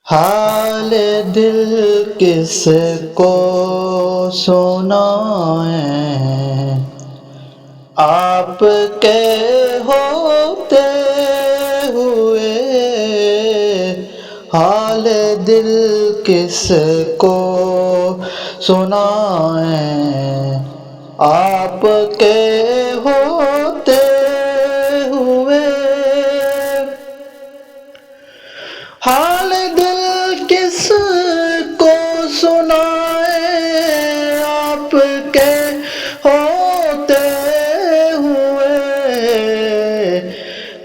حال دل کس کو سنائیں، آپ کے ہوتے ہوئے حال دل کس کو سنائیں، آپ کے ہوتے ہوئے حال دل کس کو سنائیں، آپ کے ہوتے ہوئے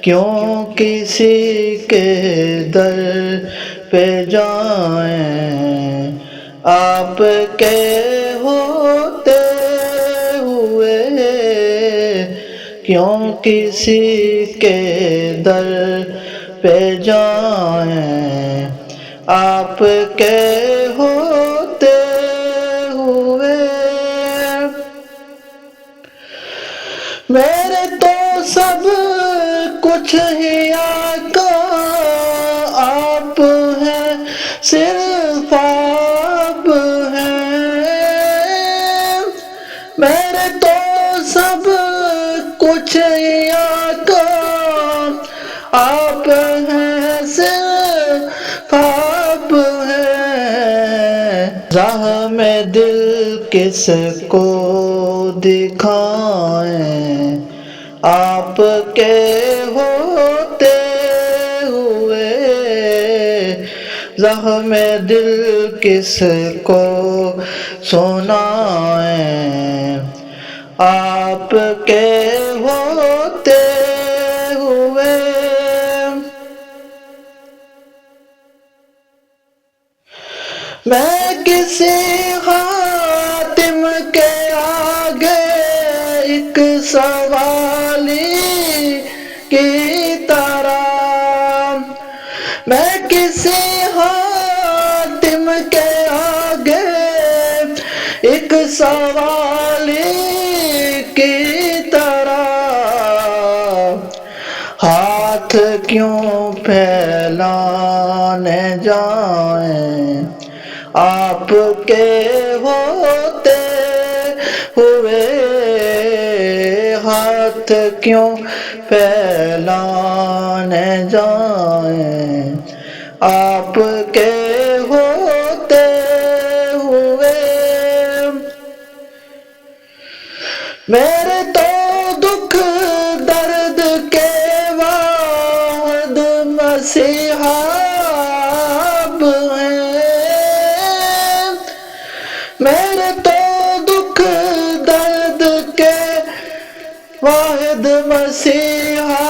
کیوں کسی کے در پہ جائیں، آپ کے ہوتے ہوئے کیوں کسی کے در پہ جائیں، آپ کے ہوتے ہوئے میرے تو سب کچھ ہی آقا آپ ہیں، صرف آپ ہیں، میرے تو سب کچھ ہی آقا آپ ہیں، صرف آپ ہیں، زخم دل کس کو دکھائیں، آپ کے ہوتے ہوئے زخم دل کس کو سنائیں، آپ کے ہوتے ہوئے میں کسی خاتم کے آگے ایک سوالی کی طرح، میں کسی خاتم کے آگے ایک سوالی کی طرح ہاتھ کیوں پھیلانے جائیں، آپ کے ہوتے ہوئے ہاتھ کیوں پھیلانے جائیں، آپ کے ہوتے ہوئے میرے تو دکھ درد کے واحد مسیحا آپ ہیں، میرے تو دکھ درد کے واحد مسیحا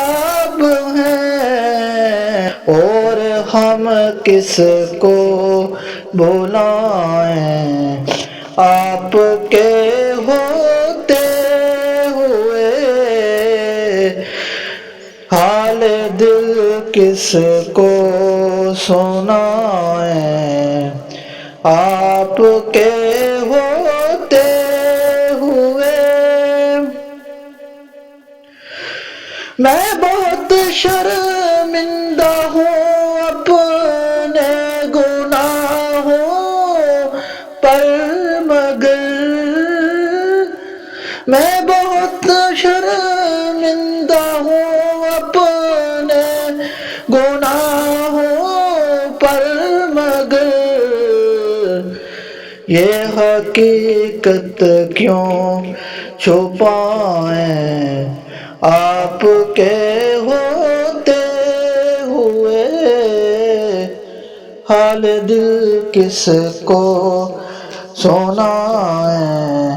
آپ ہیں، اور ہم کس کو بلائیں، آپ کے ہوتے ہوئے حال دل کس کو سنائیں، آپ کے ہوتے ہوئے میں بہت شرمندہ ہوں اپنے گناہوں پر، مگر میں بہت شرمندہ ہوں اپنے گناہوں پر، مگر یہ حقیقت کیوں چھپائیں، آپ کے ہوتے ہوئے حال دل کس کو سنائیں،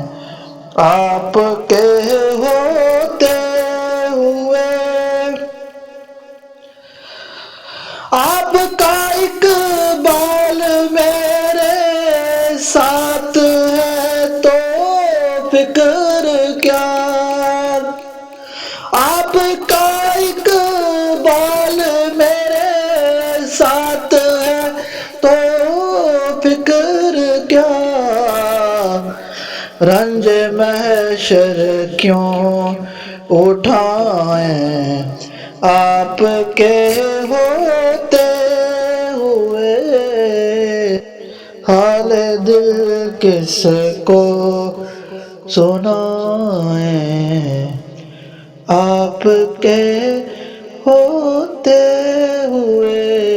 آپ کے ہوتے ہوئے آپ کا اقبال میرے ساتھ ہے تو فکر کیا، آپ کا اقبال میرے ساتھ ہے تو فکر کیا، رنج محشر کیوں اٹھائیں، آپ کے ہوتے حال دل کس کو سنائیں، آپ کے ہوتے ہوئے